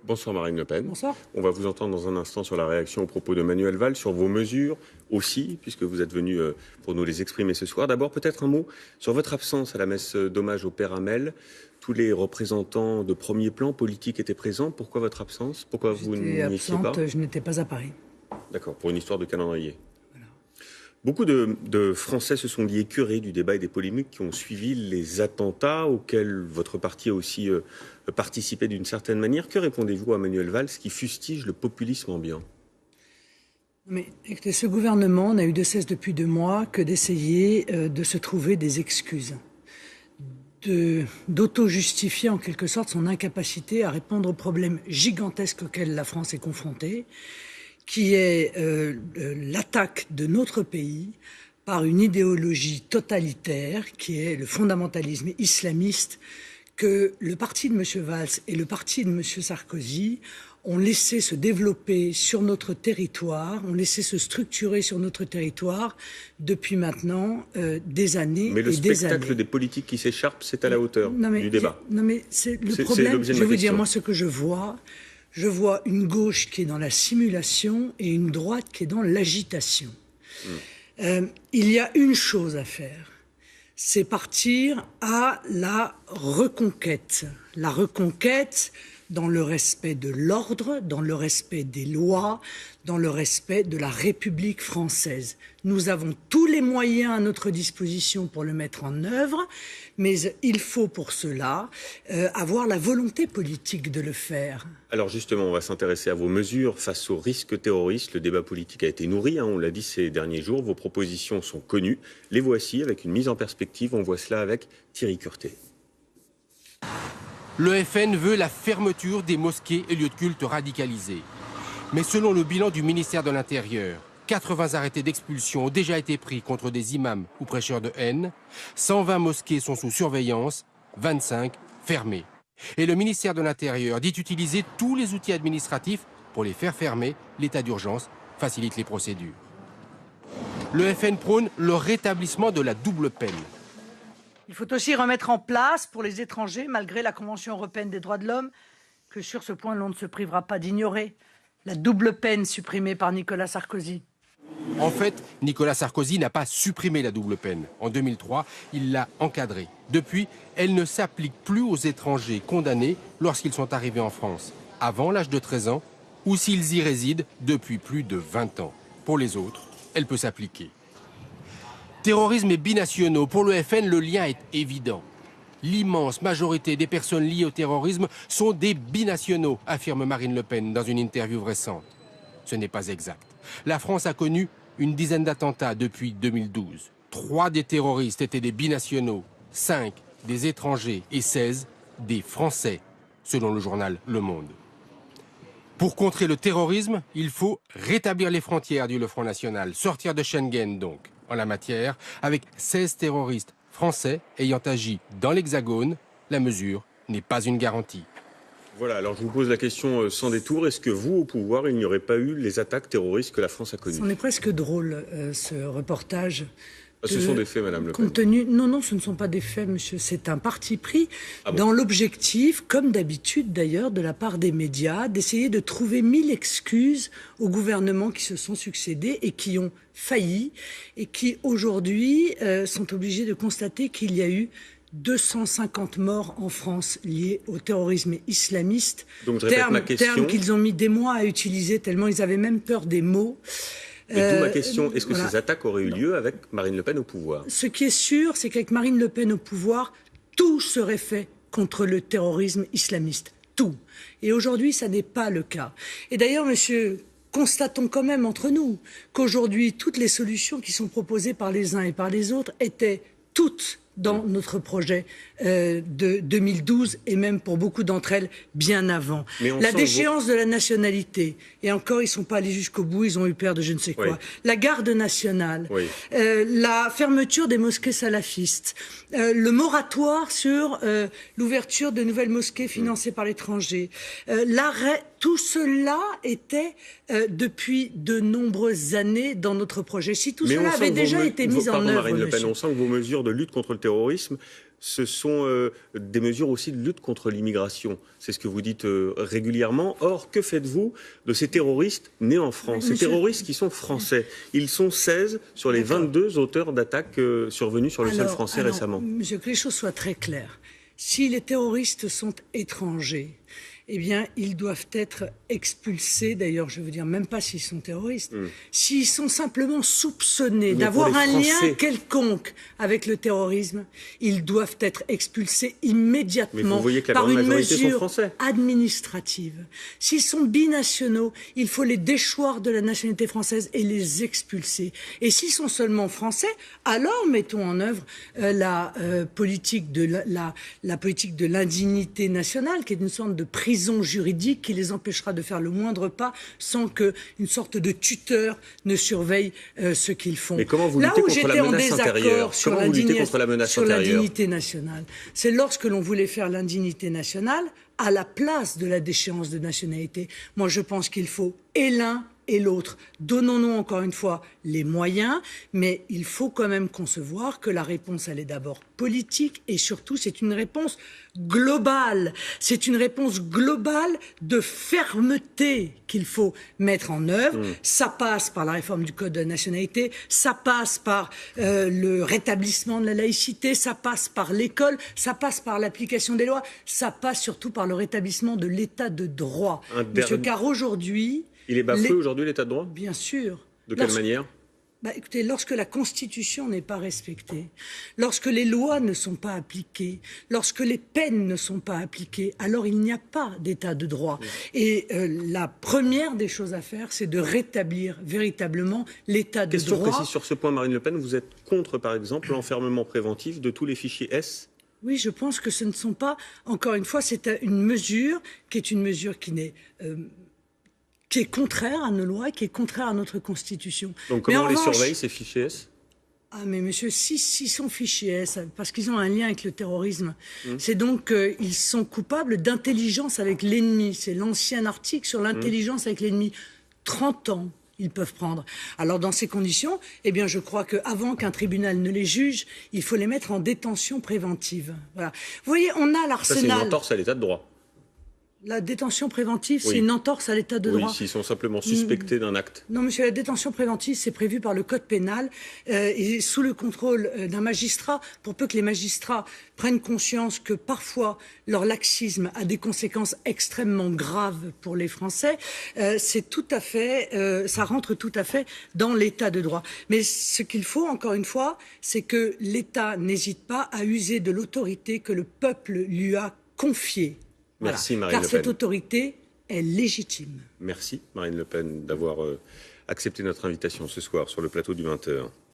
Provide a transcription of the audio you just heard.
Bonsoir Marine Le Pen. Bonsoir. On va vous entendre dans un instant sur la réaction aux propos de Manuel Valls, sur vos mesures aussi, puisque vous êtes venu pour nous les exprimer ce soir. D'abord, peut-être un mot sur votre absence à la messe d'hommage au père Hamel. Tous les représentants de premier plan politique étaient présents. Pourquoi votre absence? Pourquoi vous n'y étiez pas? Je n'étais pas à Paris. D'accord, pour une histoire de calendrier. Voilà. Beaucoup de Français se sont liés écœurés du débat et des polémiques qui ont suivi les attentats auxquels votre parti a aussi participé d'une certaine manière. Que répondez-vous à Manuel Valls qui fustige le populisme ambiant? Mais écoutez, ce gouvernement n'a eu de cesse depuis 2 mois que d'essayer de se trouver des excuses, d'auto-justifier en quelque sorte son incapacité à répondre aux problèmes gigantesques auxquels la France est confrontée, qui est l'attaque de notre pays par une idéologie totalitaire qui est le fondamentalisme islamiste que le parti de M. Valls et le parti de M. Sarkozy ont laissé se développer sur notre territoire, ont laissé se structurer sur notre territoire depuis maintenant des années et des années. Mais le spectacle des politiques qui s'écharpent, c'est à la hauteur du débat. Non mais c'est le problème, je vais vous dire moi ce que je vois une gauche qui est dans la simulation et une droite qui est dans l'agitation. Il y a une chose à faire, c'est partir à la reconquête. La reconquête dans le respect de l'ordre, dans le respect des lois, dans le respect de la République française. Nous avons tous les moyens à notre disposition pour le mettre en œuvre, mais il faut pour cela avoir la volonté politique de le faire. Alors justement, on va s'intéresser à vos mesures face au risque terroriste. Le débat politique a été nourri, on l'a dit ces derniers jours. Vos propositions sont connues. Les voici avec une mise en perspective. On voit cela avec Thierry Curtet. Le FN veut la fermeture des mosquées et lieux de culte radicalisés. Mais selon le bilan du ministère de l'Intérieur, 80 arrêtés d'expulsion ont déjà été pris contre des imams ou prêcheurs de haine. 120 mosquées sont sous surveillance, 25 fermées. Et le ministère de l'Intérieur dit utiliser tous les outils administratifs pour les faire fermer. L'état d'urgence facilite les procédures. Le FN prône le rétablissement de la double peine. Il faut aussi remettre en place pour les étrangers, malgré la Convention européenne des droits de l'homme, que sur ce point l'on ne se privera pas d'ignorer, la double peine supprimée par Nicolas Sarkozy. En fait, Nicolas Sarkozy n'a pas supprimé la double peine. En 2003, il l'a encadrée. Depuis, elle ne s'applique plus aux étrangers condamnés lorsqu'ils sont arrivés en France, avant l'âge de 13 ans, ou s'ils y résident depuis plus de 20 ans. Pour les autres, elle peut s'appliquer. Terrorisme et binationaux, pour le FN, le lien est évident. L'immense majorité des personnes liées au terrorisme sont des binationaux, affirme Marine Le Pen dans une interview récente. Ce n'est pas exact. La France a connu une dizaine d'attentats depuis 2012. 3 des terroristes étaient des binationaux, 5 des étrangers et 16 des Français, selon le journal Le Monde. Pour contrer le terrorisme, il faut rétablir les frontières, dit le Front National, sortir de Schengen donc. En la matière, avec 16 terroristes français ayant agi dans l'Hexagone, la mesure n'est pas une garantie. Voilà, alors je vous pose la question sans détour. Est-ce que vous, au pouvoir, il n'y aurait pas eu les attaques terroristes que la France a connues? C'en est presque drôle, ce reportage. Ce sont des faits, Madame Le Pen. Non, ce ne sont pas des faits, monsieur. C'est un parti pris dans l'objectif, comme d'habitude d'ailleurs, de la part des médias, d'essayer de trouver 1000 excuses aux gouvernements qui se sont succédés et qui ont failli et qui, aujourd'hui, sont obligés de constater qu'il y a eu 250 morts en France liés au terrorisme islamiste. Donc, je répète ma question. Terme qu'ils ont mis des mois à utiliser, tellement ils avaient même peur des mots. Et d'où ma question, est-ce que ces attaques auraient eu lieu avec Marine Le Pen au pouvoir? Ce qui est sûr, c'est qu'avec Marine Le Pen au pouvoir, tout serait fait contre le terrorisme islamiste. Tout. Et aujourd'hui, ça n'est pas le cas. Et d'ailleurs, monsieur, constatons quand même entre nous qu'aujourd'hui, toutes les solutions qui sont proposées par les uns et par les autres étaient toutes dans notre projet de 2012 et même pour beaucoup d'entre elles bien avant. La déchéance de la nationalité, et encore ils ne sont pas allés jusqu'au bout, ils ont eu peur de je ne sais quoi. La garde nationale, la fermeture des mosquées salafistes, le moratoire sur l'ouverture de nouvelles mosquées financées par l'étranger, l'arrêt, tout cela était depuis de nombreuses années dans notre projet. Si tout cela avait déjà été mis en œuvre, Marine Le Pen, on sent que vos mesures de lutte contre le terrorisme ce sont des mesures aussi de lutte contre l'immigration. C'est ce que vous dites régulièrement. Or, que faites-vous de ces terroristes nés en France, ces terroristes qui sont français? Ils sont 16 sur les 22 auteurs d'attaques survenus sur le sol français récemment. Monsieur, que les choses soient très claires. Si les terroristes sont étrangers, eh bien, ils doivent être expulsés. D'ailleurs, je veux dire, même pas s'ils sont terroristes. S'ils sont simplement soupçonnés d'avoir un lien quelconque avec le terrorisme, ils doivent être expulsés immédiatement par une mesure administrative. S'ils sont binationaux, il faut les déchoir de la nationalité française et les expulser. Et s'ils sont seulement français, alors mettons en œuvre la politique de l'indignité nationale, qui est une sorte de prison juridique qui les empêchera de faire le moindre pas sans qu'une sorte de tuteur ne surveille ce qu'ils font. Mais comment vous luttez contre la menace intérieure? Sur l'indignité nationale, c'est lorsque l'on voulait faire l'indignité nationale à la place de la déchéance de nationalité. Moi, je pense qu'il faut et l'un et l'autre. Donnons-nous encore une fois les moyens, mais il faut quand même concevoir que la réponse, elle est d'abord politique et surtout, c'est une réponse globale. C'est une réponse globale de fermeté qu'il faut mettre en œuvre. Ça passe par la réforme du Code de la nationalité, ça passe par le rétablissement de la laïcité, ça passe par l'école, ça passe par l'application des lois, ça passe surtout par le rétablissement de l'état de droit. Monsieur, car aujourd'hui... Il est bafoué aujourd'hui, l'état de droit? Bien sûr. De quelle manière? Écoutez, lorsque la Constitution n'est pas respectée, lorsque les lois ne sont pas appliquées, lorsque les peines ne sont pas appliquées, alors il n'y a pas d'état de droit. Et la première des choses à faire, c'est de rétablir véritablement l'état de droit. Question précise sur ce point, Marine Le Pen. Vous êtes contre, par exemple, l'enfermement préventif de tous les fichiers S? Oui, je pense que ce ne sont pas, encore une fois, c'est une mesure qui est contraire à nos lois, qui est contraire à notre Constitution. Donc comment on les surveille, ces fichiers S? Ah mais monsieur, s'ils sont fichiers S, parce qu'ils ont un lien avec le terrorisme, c'est donc qu'ils sont coupables d'intelligence avec l'ennemi. C'est l'ancien article sur l'intelligence avec l'ennemi. 30 ans. Ils peuvent prendre. Alors, dans ces conditions, eh bien, je crois qu'avant qu'un tribunal ne les juge, il faut les mettre en détention préventive. Voilà. Vous voyez, on a l'arsenal. Ça, c'est une entorse à l'état de droit. La détention préventive, c'est une entorse à l'état de droit. Oui, s'ils sont simplement suspectés d'un acte. Non, monsieur, la détention préventive, c'est prévu par le Code pénal et sous le contrôle d'un magistrat, pour peu que les magistrats prennent conscience que parfois leur laxisme a des conséquences extrêmement graves pour les Français. C'est tout à fait, ça rentre tout à fait dans l'état de droit. Mais ce qu'il faut, encore une fois, c'est que l'État n'hésite pas à user de l'autorité que le peuple lui a confiée. Merci Marine Car Le Pen. cette autorité est légitime. Merci Marine Le Pen d'avoir accepté notre invitation ce soir sur le plateau du 20h.